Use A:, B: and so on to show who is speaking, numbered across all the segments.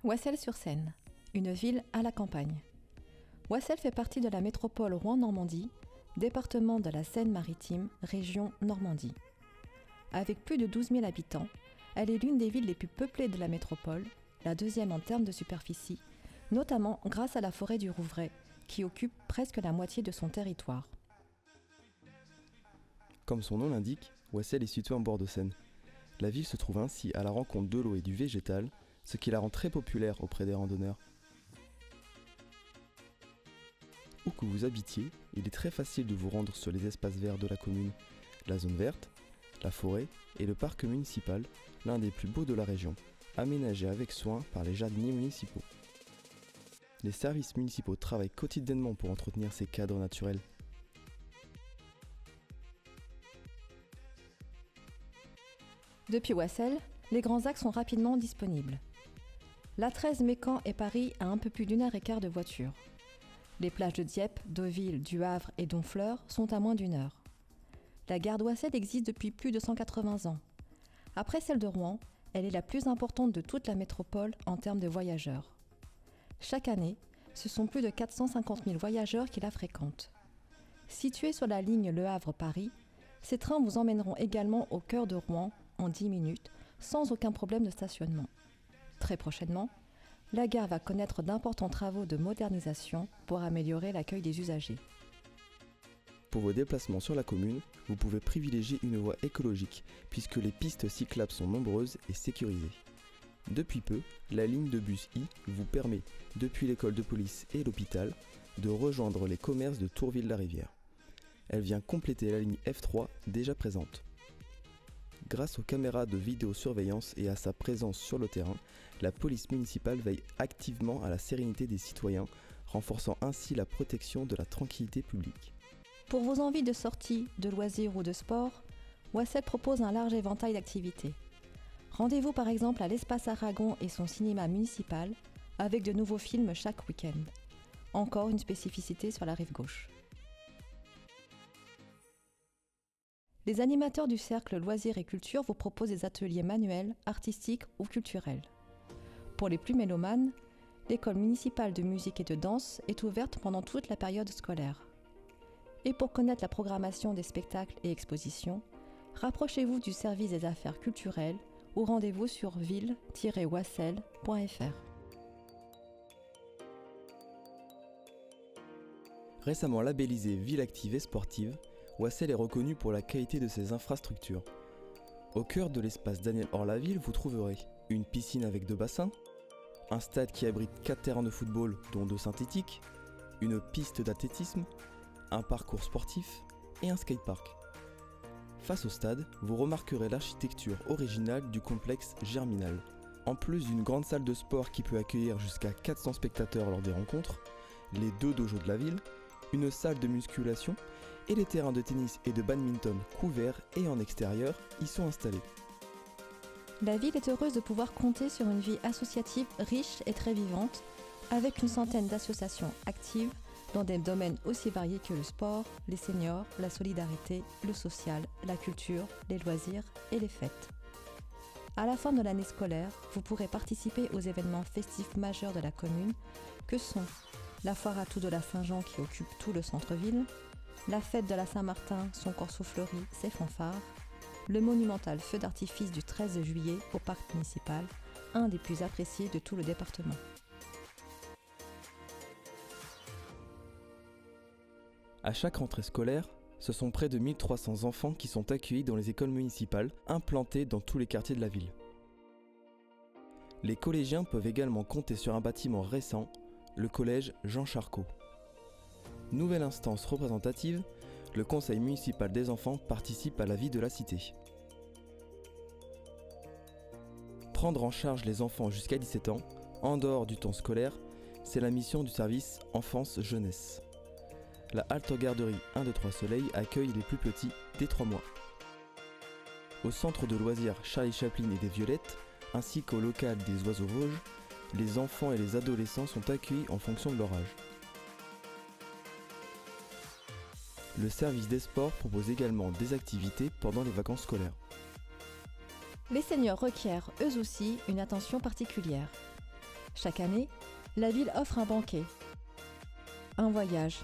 A: Oissel-sur-Seine, une ville à la campagne. Oissel fait partie de la métropole Rouen-Normandie, département de la Seine-Maritime, région Normandie. Avec plus de 12 000 habitants, elle est l'une des villes les plus peuplées de la métropole, la deuxième en termes de superficie, notamment grâce à la forêt du Rouvray, qui occupe presque la moitié de son territoire.
B: Comme son nom l'indique, Oissel est située en bord de Seine. La ville se trouve ainsi à la rencontre de l'eau et du végétal, ce qui la rend très populaire auprès des randonneurs. Où que vous habitiez, il est très facile de vous rendre sur les espaces verts de la commune, la zone verte, la forêt et le parc municipal, l'un des plus beaux de la région, aménagé avec soin par les jardiniers municipaux. Les services municipaux travaillent quotidiennement pour entretenir ces cadres naturels.
A: Depuis Oissel, les grands axes sont rapidement disponibles. l'A13 Mécan et Paris à un peu plus d'1h15 de voiture. Les plages de Dieppe, Deauville, du Havre et d'Honfleur sont à moins d'1 heure. La gare d'Oissel existe depuis plus de 180 ans. Après celle de Rouen, elle est la plus importante de toute la métropole en termes de voyageurs. Chaque année, ce sont plus de 450 000 voyageurs qui la fréquentent. Situés sur la ligne Le Havre-Paris, ces trains vous emmèneront également au cœur de Rouen en 10 minutes, sans aucun problème de stationnement. Très prochainement, la gare va connaître d'importants travaux de modernisation pour améliorer l'accueil des usagers.
B: Pour vos déplacements sur la commune, vous pouvez privilégier une voie écologique puisque les pistes cyclables sont nombreuses et sécurisées. Depuis peu, la ligne de bus I vous permet, depuis l'école de police et l'hôpital, de rejoindre les commerces de Tourville-la-Rivière. Elle vient compléter la ligne F3 déjà présente. Grâce aux caméras de vidéosurveillance et à sa présence sur le terrain, la police municipale veille activement à la sérénité des citoyens, renforçant ainsi la protection de la tranquillité publique.
A: Pour vos envies de sortie, de loisirs ou de sport, Oissel propose un large éventail d'activités. Rendez-vous par exemple à l'Espace Aragon et son cinéma municipal, avec de nouveaux films chaque week-end. Encore une spécificité sur la rive gauche. Les animateurs du cercle Loisirs et Culture vous proposent des ateliers manuels, artistiques ou culturels. Pour les plus mélomanes, l'école municipale de musique et de danse est ouverte pendant toute la période scolaire. Et pour connaître la programmation des spectacles et expositions, rapprochez-vous du service des affaires culturelles ou rendez-vous sur ville-oissel.fr.
B: Récemment labellisée ville active et sportive, Oissel est reconnue pour la qualité de ses infrastructures. Au cœur de l'espace Daniel Orlaville, vous trouverez une piscine avec 2 bassins, un stade qui abrite 4 terrains de football dont 2 synthétiques, une piste d'athlétisme, un parcours sportif et un skatepark. Face au stade, vous remarquerez l'architecture originale du complexe Germinal. En plus d'une grande salle de sport qui peut accueillir jusqu'à 400 spectateurs lors des rencontres, les 2 dojos de la ville, une salle de musculation et les terrains de tennis et de badminton couverts et en extérieur y sont installés.
A: La ville est heureuse de pouvoir compter sur une vie associative riche et très vivante, avec une centaine d'associations actives dans des domaines aussi variés que le sport, les seniors, la solidarité, le social, la culture, les loisirs et les fêtes. À la fin de l'année scolaire, vous pourrez participer aux événements festifs majeurs de la commune, que sont la foire à tout de la Saint-Jean qui occupe tout le centre-ville, la fête de la Saint-Martin, son corso fleuri, ses fanfares, le monumental feu d'artifice du 13 juillet au parc municipal, un des plus appréciés de tout le département.
B: À chaque rentrée scolaire, ce sont près de 1300 enfants qui sont accueillis dans les écoles municipales implantées dans tous les quartiers de la ville. Les collégiens peuvent également compter sur un bâtiment récent, le collège Jean Charcot. Nouvelle instance représentative, le conseil municipal des enfants participe à la vie de la cité. Prendre en charge les enfants jusqu'à 17 ans, en dehors du temps scolaire, c'est la mission du service enfance-jeunesse. La halte garderie 1, 2, 3 Soleil accueille les plus petits dès 3 mois. Au centre de loisirs Charlie Chaplin et des Violettes, ainsi qu'au local des Oiseaux Vosges, les enfants et les adolescents sont accueillis en fonction de leur âge. Le service des sports propose également des activités pendant les vacances scolaires.
A: Les seniors requièrent eux aussi une attention particulière. Chaque année, la ville offre un banquet, un voyage,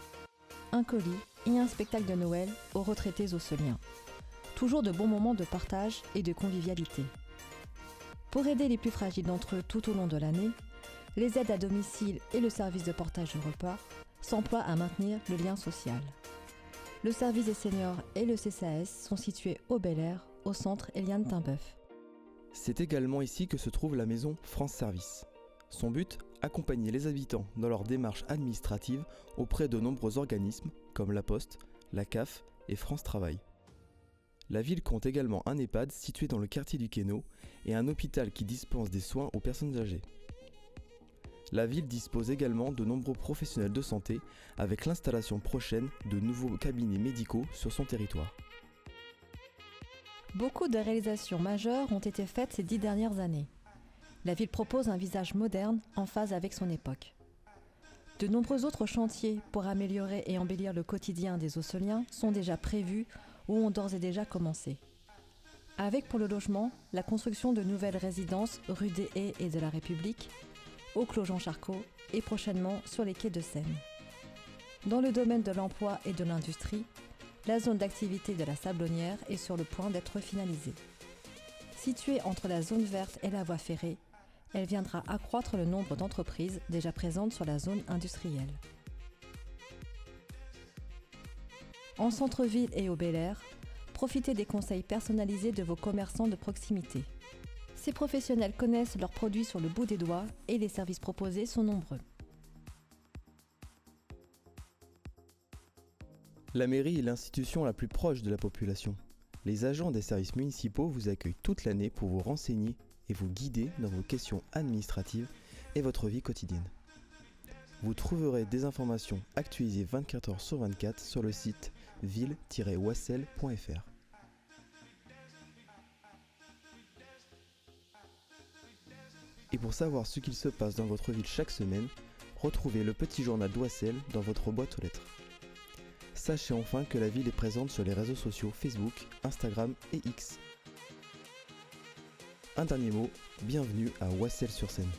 A: un colis et un spectacle de Noël aux retraités osseliens. Toujours de bons moments de partage et de convivialité. Pour aider les plus fragiles d'entre eux tout au long de l'année, les aides à domicile et le service de portage de repas s'emploient à maintenir le lien social. Le service des seniors et le CCAS sont situés au Bel Air, au centre Eliane Tinbeuf.
B: C'est également ici que se trouve la maison France Service. Son but, accompagner les habitants dans leur démarche administrative auprès de nombreux organismes comme la Poste, la CAF et France Travail. La ville compte également un EHPAD situé dans le quartier du Quénau et un hôpital qui dispense des soins aux personnes âgées. La ville dispose également de nombreux professionnels de santé avec l'installation prochaine de nouveaux cabinets médicaux sur son territoire.
A: Beaucoup de réalisations majeures ont été faites ces 10 dernières années. La ville propose un visage moderne en phase avec son époque. De nombreux autres chantiers pour améliorer et embellir le quotidien des Osseliens sont déjà prévus ou ont d'ores et déjà commencé. Avec pour le logement, la construction de nouvelles résidences rue des Haies et de la République, au Clos Jean Charcot et prochainement sur les quais de Seine. Dans le domaine de l'emploi et de l'industrie, la zone d'activité de la Sablonnière est sur le point d'être finalisée. Située entre la zone verte et la voie ferrée, elle viendra accroître le nombre d'entreprises déjà présentes sur la zone industrielle. En centre-ville et au Bel Air, profitez des conseils personnalisés de vos commerçants de proximité. Ces professionnels connaissent leurs produits sur le bout des doigts et les services proposés sont nombreux.
B: La mairie est l'institution la plus proche de la population. Les agents des services municipaux vous accueillent toute l'année pour vous renseigner et vous guider dans vos questions administratives et votre vie quotidienne. Vous trouverez des informations actualisées 24h/24 sur le site ville-wassel.fr. Et pour savoir ce qu'il se passe dans votre ville chaque semaine, retrouvez le petit journal d'Oissel dans votre boîte aux lettres. Sachez enfin que la ville est présente sur les réseaux sociaux Facebook, Instagram et X. Un dernier mot, bienvenue à Oissel-sur-Seine.